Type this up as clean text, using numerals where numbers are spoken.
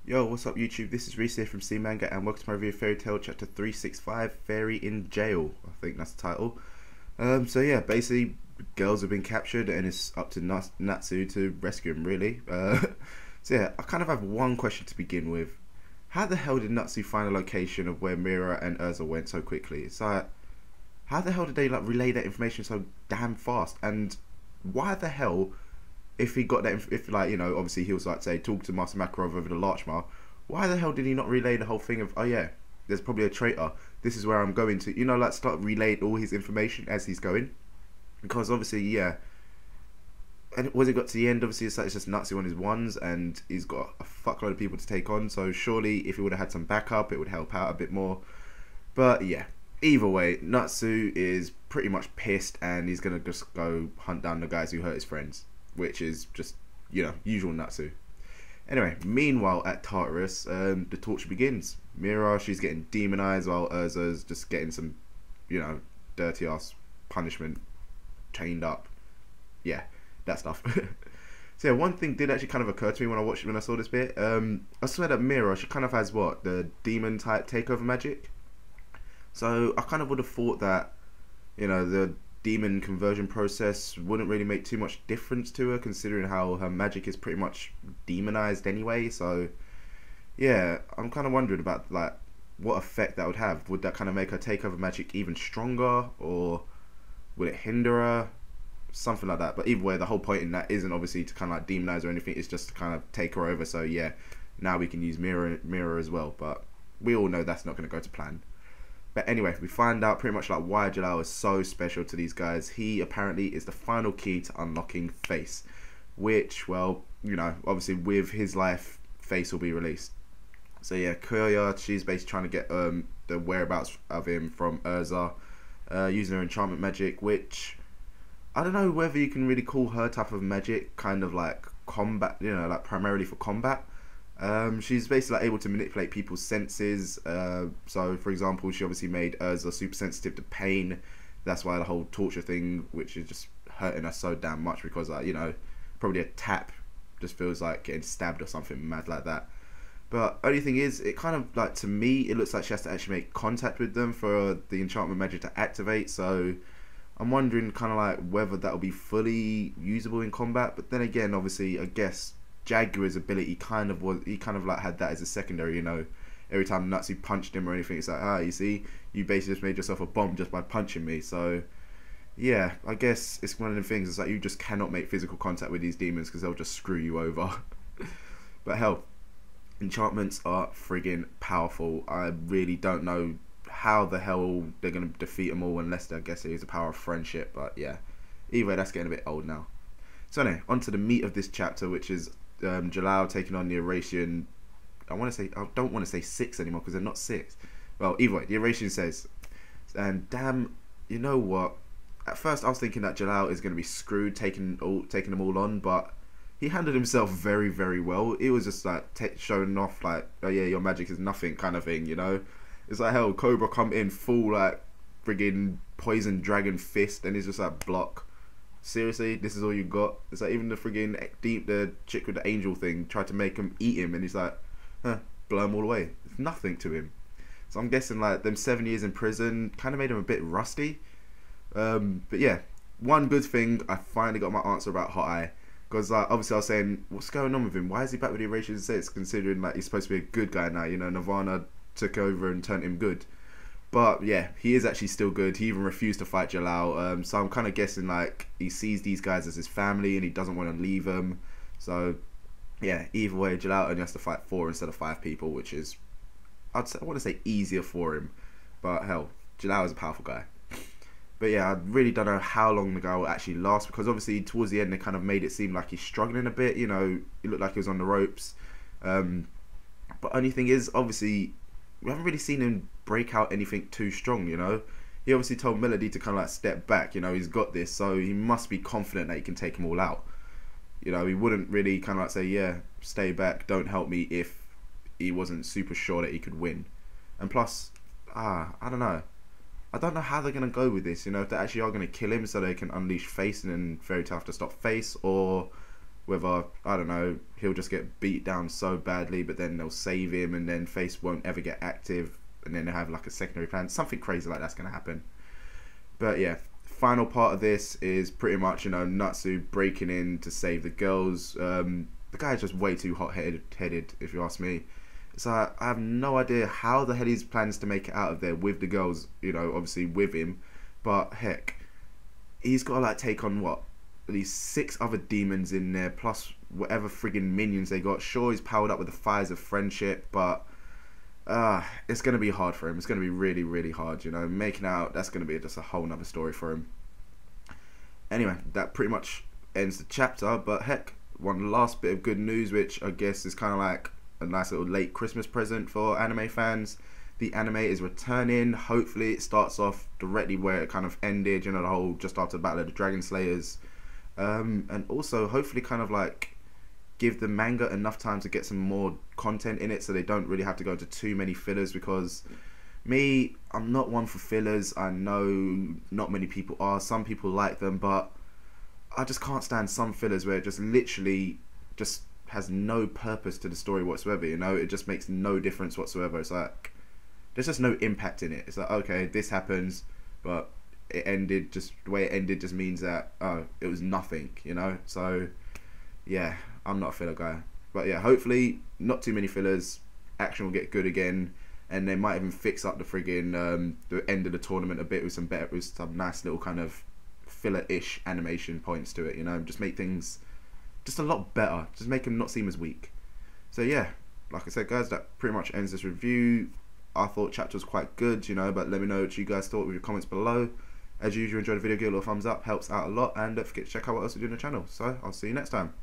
Yo, what's up YouTube? This is Reese here from C Manga and welcome to my review of Fairy Tail Chapter 365, Fairy in Jail. I think that's the title. So yeah, basically girls have been captured and it's up to Natsu to rescue them really. So yeah, I kind of have one question to begin with. How the hell did Natsu find a location of where Mira and Urza went so quickly? It's like, how the hell did they like relay that information so damn fast? And why the hell, if he got that, if like, you know, obviously he was like, say, talk to Master Makarov over the Larchmar, why the hell did he not relay the whole thing of, oh yeah, there's probably a traitor, this is where I'm going to, you know, like start relaying all his information as he's going? Because obviously, yeah, and was it got to the end, obviously it's like it's just Natsu on his ones and he's got a fuckload of people to take on, so surely if he would have had some backup it would help out a bit more. But yeah, either way, Natsu is pretty much pissed and he's gonna just go hunt down the guys who hurt his friends, which is just, you know, usual Natsu. Anyway, meanwhile at Tartarus, the torture begins. Mira, she's getting demonized while Urza's just getting some, you know, dirty ass punishment, chained up. Yeah, that stuff. So yeah, one thing did actually kind of occur to me when I saw this bit. I swear that Mira, she kind of has what, the demon type takeover magic. So I kind of would have thought that, you know, the demon conversion process wouldn't really make too much difference to her, considering how her magic is pretty much demonized anyway. So yeah, I'm kind of wondering about like what effect that would have. Would that kind of make her takeover magic even stronger, or would it hinder her? Something like that. But either way, the whole point in that isn't obviously to kind of like demonize her or anything. It's just to kind of take her over. So yeah, now we can use Mira as well. But we all know that's not going to go to plan. But anyway, we find out pretty much like why Jellal is so special to these guys. He apparently is the final key to unlocking Face, which, well, you know, obviously with his life, Face will be released. So yeah, Kuya, she's basically trying to get the whereabouts of him from Urza, using her enchantment magic, which I don't know whether you can really call her type of magic kind of like combat, you know, like primarily for combat. She's basically like able to manipulate people's senses. So for example, she obviously made Urza super sensitive to pain. That's why the whole torture thing, which is just hurting us so damn much, because like, you know, probably a tap just feels like getting stabbed or something mad like that. But only thing is, it kind of like, to me, it looks like she has to actually make contact with them for the enchantment magic to activate. So I'm wondering kind of like whether that'll be fully usable in combat. But then again, obviously, I guess Jaguar's ability kind of was, he kind of like had that as a secondary, you know, every time Natsu punched him or anything, it's like, ah, you see, you basically just made yourself a bomb just by punching me. So yeah, I guess it's one of the things, it's like you just cannot make physical contact with these demons because they'll just screw you over. But hell, enchantments are friggin' powerful. I really don't know how the hell they're going to defeat them all unless I guess they use the power of friendship. But yeah, either way, that's getting a bit old now. So anyway, on to the meat of this chapter, which is Jellal taking on the Eurasian. I don't want to say 6 anymore because they're not 6. Well, either way, the Eurasian says, and damn, you know what? At first, I was thinking that Jellal is going to be screwed taking them all on, but he handled himself very, very well. It was just like showing off, like, oh yeah, your magic is nothing kind of thing, you know. It's like, hell, Cobra come in full like friggin' poison dragon fist, and he's just like, block. Seriously, this is all you got? It's like even the friggin' the chick with the angel thing tried to make him eat him, and he's like, huh, blow him all away. It's nothing to him. So I'm guessing like them 7 years in prison kind of made him a bit rusty. But yeah, one good thing, I finally got my answer about Hot Eye. Because obviously I was saying, what's going on with him? Why is he back with the Eurasian States, considering like he's supposed to be a good guy now? You know, Nirvana took over and turned him good. But yeah, he is actually still good. He even refused to fight Jellal. So I'm kind of guessing like he sees these guys as his family and he doesn't want to leave them. So yeah, either way, Jellal only has to fight 4 instead of 5 people, which is, I want to say easier for him. But hell, Jellal is a powerful guy. But yeah, I really don't know how long the guy will actually last, because obviously towards the end they kind of made it seem like he's struggling a bit. You know, it looked like he was on the ropes. But only thing is, obviously, we haven't really seen him break out anything too strong, you know. He obviously told Melody to kind of like step back, you know, he's got this, so he must be confident that he can take them all out. You know, he wouldn't really kind of like say, yeah, stay back, don't help me, if he wasn't super sure that he could win. And plus, I don't know. I don't know how they're going to go with this, you know, if they actually are going to kill him so they can unleash Face and then Fairy Tail have to stop Face, or whether, I don't know, he'll just get beat down so badly, but then they'll save him, and then Face won't ever get active, and then they'll have like a secondary plan. Something crazy like that's going to happen. But yeah, final part of this is pretty much, you know, Natsu breaking in to save the girls. The guy's just way too hot-headed, if you ask me. So I have no idea how the hell he plans to make it out of there with the girls, you know, obviously with him. But heck, he's got to like take on what? At least 6 other demons in there, plus whatever friggin' minions they got. Sure, he's powered up with the fires of friendship, but it's going to be hard for him. It's going to be really, really hard, you know. Making out, that's going to be just a whole nother story for him. Anyway, that pretty much ends the chapter, but heck, one last bit of good news, which I guess is kind of like a nice little late Christmas present for anime fans. The anime is returning. Hopefully it starts off directly where it kind of ended, you know, the whole just after the Battle of the Dragon Slayers. And also hopefully kind of like give the manga enough time to get some more content in it, so they don't really have to go into too many fillers, because I'm not one for fillers. I know not many people are. Some people like them, but I just can't stand some fillers where it just literally just has no purpose to the story whatsoever, you know. It just makes no difference whatsoever. It's like there's just no impact in it. It's like, okay, this happens, but it ended, just the way it ended just means that it was nothing, you know. So yeah, I'm not a filler guy. But yeah, hopefully not too many fillers. Action will get good again, and they might even fix up the friggin' the end of the tournament a bit with some nice little kind of filler-ish animation points to it, you know. Just make things just a lot better. Just make them not seem as weak. So yeah, like I said, guys, that pretty much ends this review. I thought chapter was quite good, you know, but let me know what you guys thought with your comments below. As usual, enjoy the video, give it a little thumbs up, helps out a lot, and don't forget to check out what else we do on the channel. So I'll see you next time.